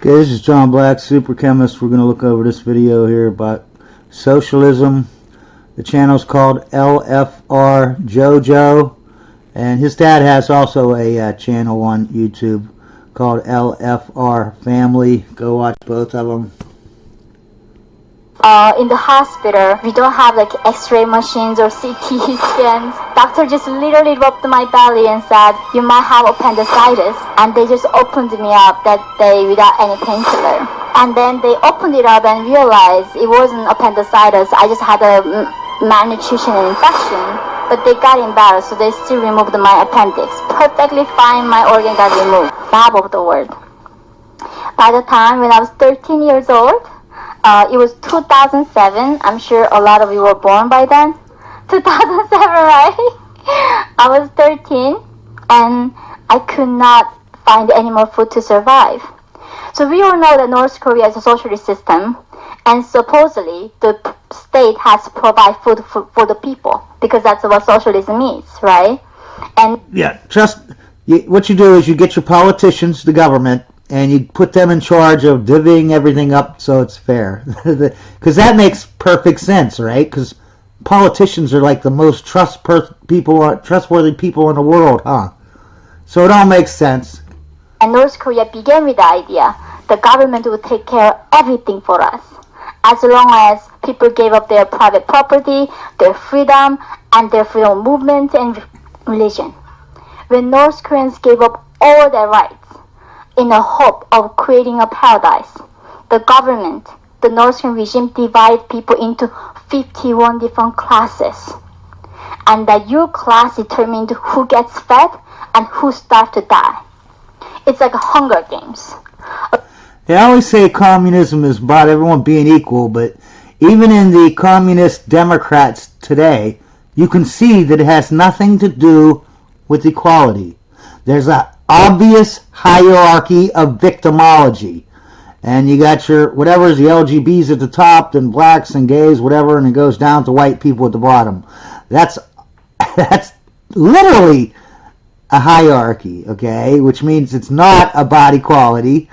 Okay, this is John Black, Super Chemist. We're going to look over this video here about socialism. The channel's called LFR JoJo, and his dad has also a channel on YouTube called LFR Family. Go watch both of them. In the hospital, we don't have like x-ray machines or CT scans. Doctor just literally rubbed my belly and said, you might have appendicitis. And they just opened me up that day without any painkiller. And then they opened it up and realized it wasn't appendicitis. I just had a malnutrition and infection. But they got embarrassed, so they still removed my appendix. Perfectly fine, my organ got removed. Half of the world. By the time when I was 13 years old, it was 2007. I'm sure a lot of you were born by then. 2007, right? I was 13 and I could not find any more food to survive. So we all know that North Korea is a socialist system, and supposedly the state has to provide food for the people, because that's what socialism is, right? And yeah, what you do is you get your politicians, the government, and you put them in charge of divvying everything up so it's fair. Because that makes perfect sense, right? Because politicians are like the most trustworthy people in the world, huh? So it all makes sense. And North Korea began with the idea the government would take care of everything for us, as long as people gave up their private property, their freedom, and their freedom of movement and religion. When North Koreans gave up all their rights, in the hope of creating a paradise, the government, the North Korean regime, divided people into 51 different classes. And that your class determined who gets fed and who starts to die. It's like Hunger Games. They always say communism is about everyone being equal, but even in the communist Democrats today, you can see that it has nothing to do with equality. There's an obvious hierarchy of victimology, and you got your whatever's the LGBs at the top, then blacks and gays, whatever, and it goes down to white people at the bottom. That's literally a hierarchy, okay, which means it's not about equality.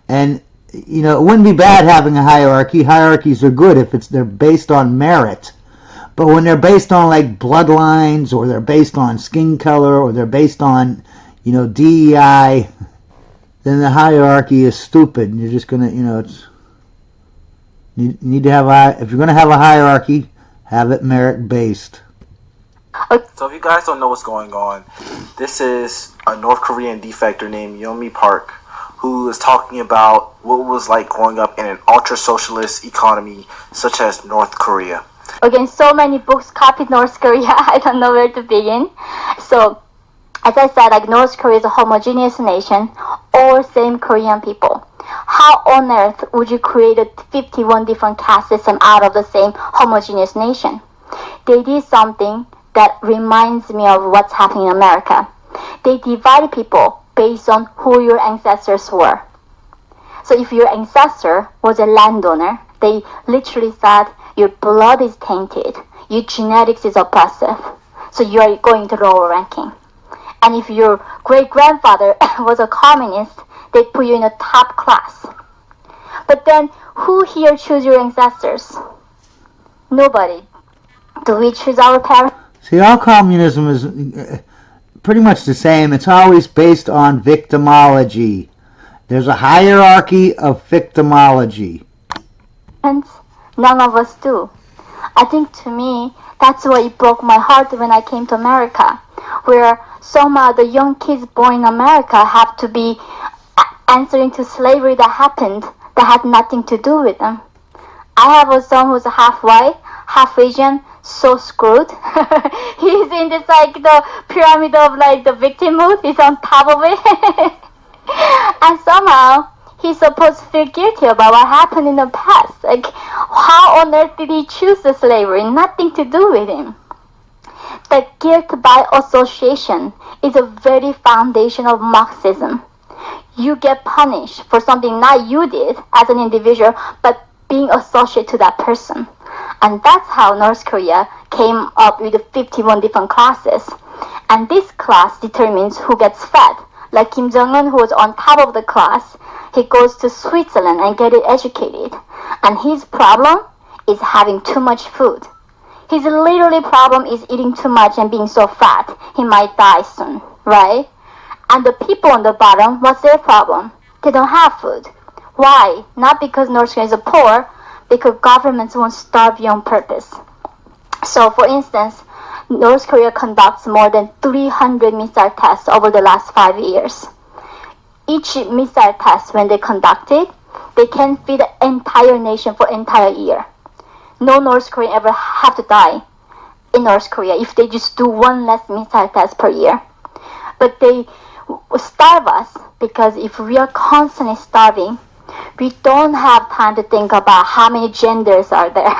And you know, it wouldn't be bad having a hierarchy. Hierarchies are good if they're based on merit. But when they're based on like bloodlines, or they're based on skin color, or they're based on, you know, DEI, then the hierarchy is stupid. And you're just gonna, you know, you need to have if you're gonna have a hierarchy, have it merit based. So if you guys don't know what's going on, this is a North Korean defector named Yeonmi Park, who is talking about what it was like growing up in an ultra-socialist economy such as North Korea. Again, so many books copied North Korea, I don't know where to begin. So, as I said, like North Korea is a homogeneous nation, all same Korean people. How on earth would you create a 51 different caste system out of the same homogeneous nation? They did something that reminds me of what's happening in America. They divided people based on who your ancestors were. So if your ancestor was a landowner, they literally said your blood is tainted, your genetics is oppressive, so you are going to lower ranking. And if your great-grandfather was a communist, they put you in a top class. But then, who here choose your ancestors? Nobody. Do we choose our parents? See, all communism is pretty much the same. It's always based on victimology. There's a hierarchy of victimology. None of us do. I think to me, that's why it broke my heart when I came to America, where some of the young kids born in America have to be answering to slavery that happened that had nothing to do with them. I have a son who's half white, half Asian, so screwed. He's in this like the pyramid of like the victimhood. He's on top of it. And somehow he's supposed to feel guilty about what happened in the past. Like, how on earth did he choose the slavery? Nothing to do with him. The guilt by association is a very foundation of Marxism. You get punished for something not you did as an individual, but being associated to that person. And that's how North Korea came up with the 51 different classes. And this class determines who gets fed, Like Kim Jong-un, who was on top of the class, he goes to Switzerland and get educated. And his problem is having too much food. His literally problem is eating too much and being so fat. He might die soon, right? And the people on the bottom, what's their problem? They don't have food. Why? Not because North Korea is poor, because governments won't starve you on purpose. So, for instance, North Korea conducts more than 300 missile tests over the last 5 years. Each missile test, when they conduct it, they can feed the entire nation for entire year. No North Korean ever have to die in North Korea if they just do one less missile test per year. But they starve us because if we are constantly starving, we don't have time to think about how many genders are there,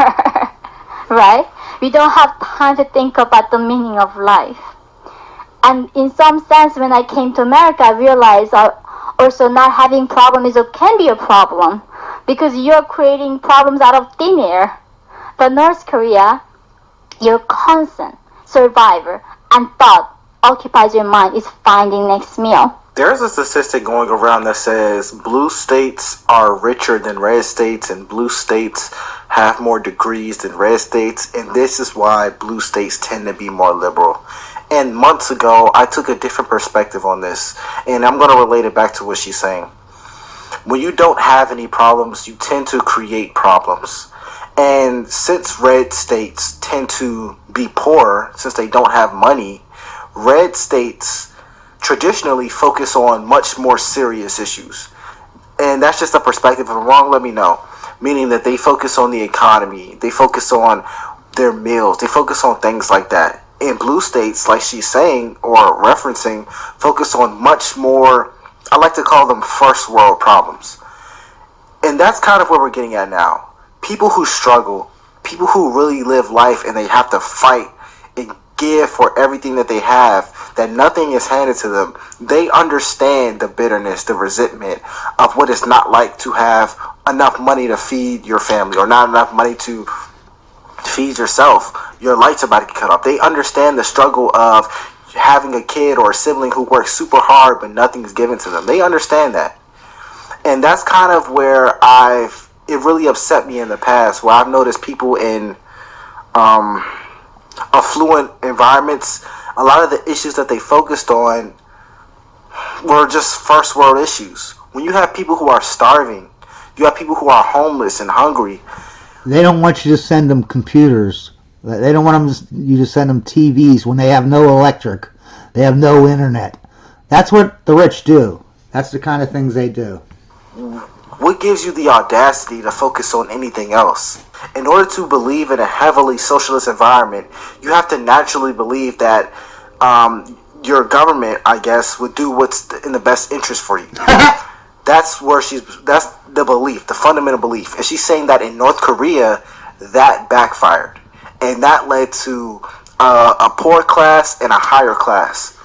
right? We don't have time to think about the meaning of life. And in some sense, when I came to America, I realized also not having problems can be a problem because you're creating problems out of thin air. But North Korea, your constant survivor and thought occupies your mind is finding next meal. There's a statistic going around that says blue states are richer than red states and blue states have more degrees than red states, and this is why blue states tend to be more liberal. And months ago, I took a different perspective on this, and I'm going to relate it back to what she's saying. When you don't have any problems, you tend to create problems. And since red states tend to be poor, since they don't have money, red states traditionally focus on much more serious issues. And that's just a perspective. If I'm wrong, let me know. Meaning that they focus on the economy, they focus on their meals, they focus on things like that. In blue states, like she's saying or referencing, focus on much more, I like to call them first world problems. And that's kind of where we're getting at now. People who struggle, people who really live life and they have to fight and give for everything that they have, that nothing is handed to them, they understand the bitterness, the resentment of what it's not like to have enough money to feed your family or not enough money to feed yourself. Your lights are about to get cut off. They understand the struggle of having a kid or a sibling who works super hard but nothing's given to them. They understand that. And that's kind of where it really upset me in the past, where I've noticed people in affluent environments, a lot of the issues that they focused on were just first world issues. When you have people who are starving, you have people who are homeless and hungry. They don't want you to send them computers. They don't want you to send them TVs when they have no electric. They have no internet. That's what the rich do. That's the kind of things they do. What gives you the audacity to focus on anything else? In order to believe in a heavily socialist environment, you have to naturally believe that your government, I guess, would do what's in the best interest for you. That's the belief, the fundamental belief. And she's saying that in North Korea, that backfired. And that led to a poor class and a higher class.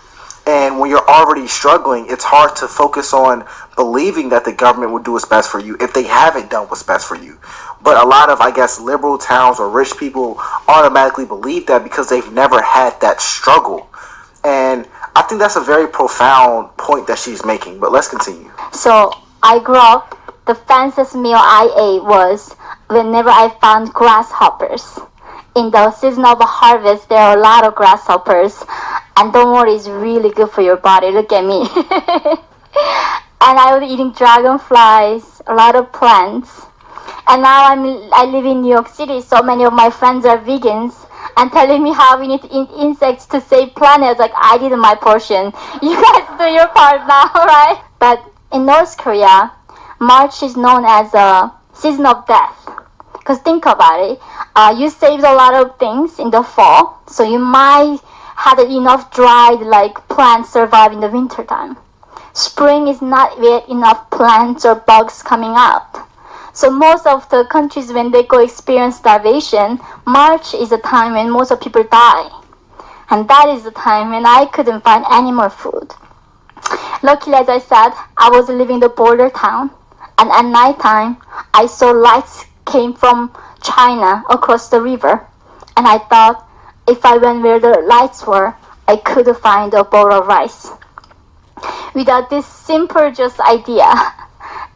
And when you're already struggling, it's hard to focus on believing that the government will do what's best for you if they haven't done what's best for you. But a lot of, I guess, liberal towns or rich people automatically believe that because they've never had that struggle. And I think that's a very profound point that she's making. But let's continue. So I grew up, the fanciest meal I ate was whenever I found grasshoppers. In the season of harvest, there are a lot of grasshoppers. And don't worry, it's really good for your body. Look at me. And I was eating dragonflies, a lot of plants. And now I live in New York City, so many of my friends are vegans and telling me how we need to eat insects to save planet. Like, I did my portion. You guys do your part now, right? But in North Korea, March is known as a season of death. Because think about it, you saved a lot of things in the fall, so you might have enough dried plants survive in the winter time. Spring is not yet enough plants or bugs coming out. So most of the countries, when they go experience starvation, March is a time when most of people die. And that is the time when I couldn't find any more food. Luckily, as I said, I was living in the border town. And at night time, I saw lights came from China across the river. And I thought, if I went where the lights were, I could find a bowl of rice. without this simple just idea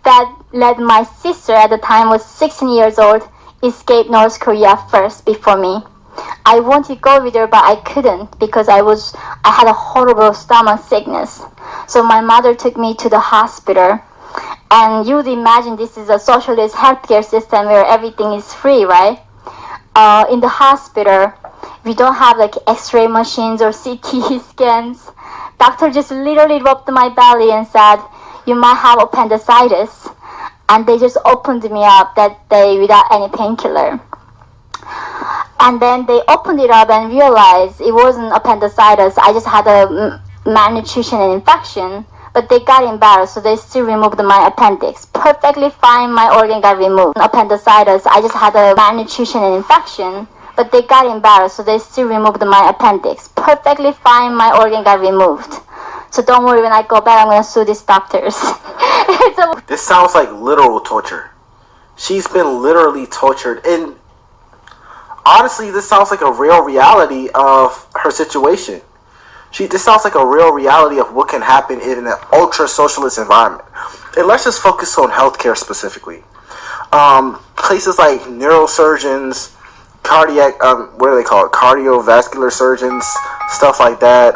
that led my sister at the time was 16 years old escape North Korea first before me. I wanted to go with her, but I couldn't because I had a horrible stomach sickness. So my mother took me to the hospital. And you would imagine this is a socialist healthcare system where everything is free, right? In the hospital, we don't have like X-ray machines or CT scans. Doctor just literally rubbed my belly and said, "You might have appendicitis," and they just opened me up that day without any painkiller. And then they opened it up and realized it wasn't appendicitis. I just had a malnutrition and infection. But they got embarrassed, so they still removed my appendix. Perfectly fine, my organ got removed. Appendicitis, I just had a malnutrition and infection. But they got embarrassed, so they still removed my appendix. Perfectly fine, my organ got removed. So don't worry, when I go back, I'm going to sue these doctors. This sounds like literal torture. She's been literally tortured. And honestly, this sounds like a real reality of her situation. This sounds like a real reality of what can happen in an ultra-socialist environment. And let's just focus on healthcare specifically. Places like neurosurgeons, cardiac, what do they call it? Cardiovascular surgeons, stuff like that.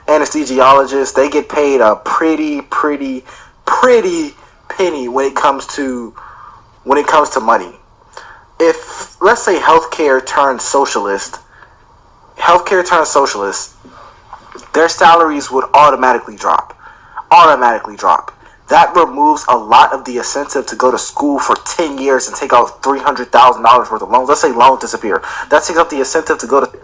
Anesthesiologists, they get paid a pretty penny when it comes to money. If, let's say, healthcare turns socialist, their salaries would automatically drop. That removes a lot of the incentive to go to school for 10 years and take out $300,000 worth of loans. Let's say loans disappear. That takes out the incentive to go to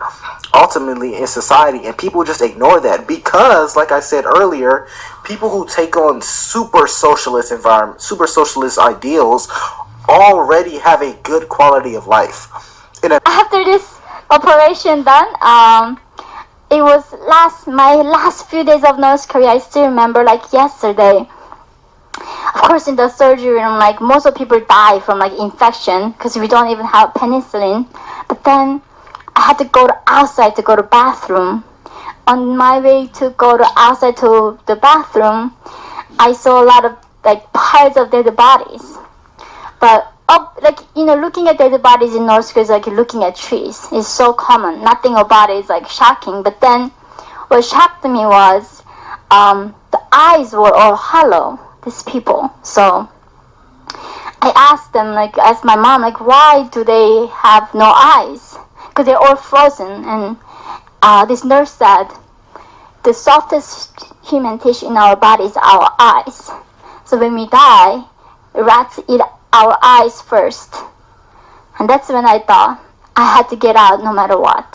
ultimately in society, and people just ignore that because, like I said earlier, people who take on super socialist ideals already have a good quality of life. After this operation done, it was my last few days of North Korea. I still remember like yesterday. Of course, in the surgery room, like most of people die from like infection because we don't even have penicillin. But then I had to go outside to go to bathroom. On my way to go outside to the bathroom, I saw a lot of like piles of dead bodies. But looking at dead bodies in North Korea is like looking at trees. It's so common. Nothing about it is like shocking. But then, what shocked me was the eyes were all hollow. These people. So I asked my mom, like, why do they have no eyes? Because they're all frozen. And this nurse said, the softest human tissue in our body is our eyes. So when we die, rats eat our eyes first. And that's when I thought I had to get out no matter what.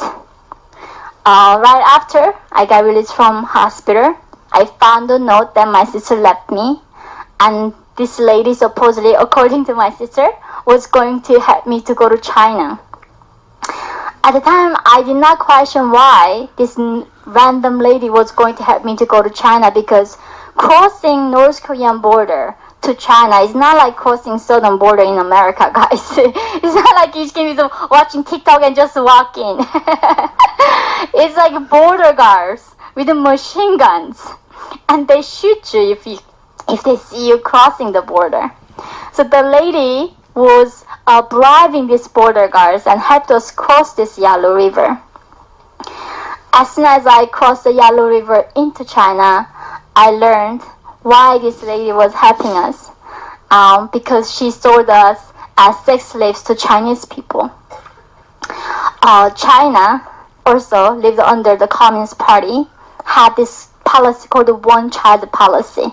Right after I got released from hospital, I found a note that my sister left me. And this lady supposedly, according to my sister, was going to help me to go to China. At the time, I did not question why this random lady was going to help me to go to China, because crossing North Korean border to China is not like crossing southern border in America, guys. It's not like you can be watching TikTok and just walk in. It's like border guards with machine guns, and they shoot you if they see you crossing the border. So the lady was bribing these border guards and helped us cross this Yalu River. As soon as I crossed the Yalu River into China, I learned why this lady was helping us, because she sold us as sex slaves to Chinese people. China also lived under the Communist Party, had this policy called the one-child policy.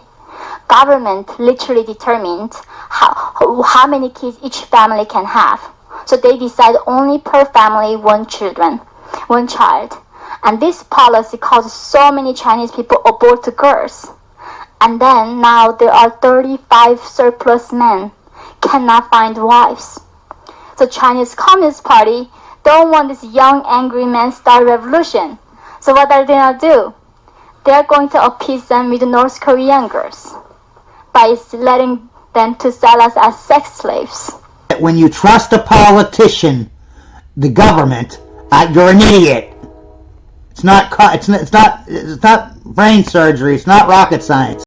Government literally determined how many kids each family can have. So they decide only per family one child. And this policy caused so many Chinese people abort girls. And then now there are 35 surplus men cannot find wives. So Chinese Communist Party don't want this young angry men start revolution. So what are they gonna do? They're going to appease them with North Korean girls by letting them to sell us as sex slaves. When you trust a politician, the government, you're an idiot. It's not brain surgery. It's not rocket science.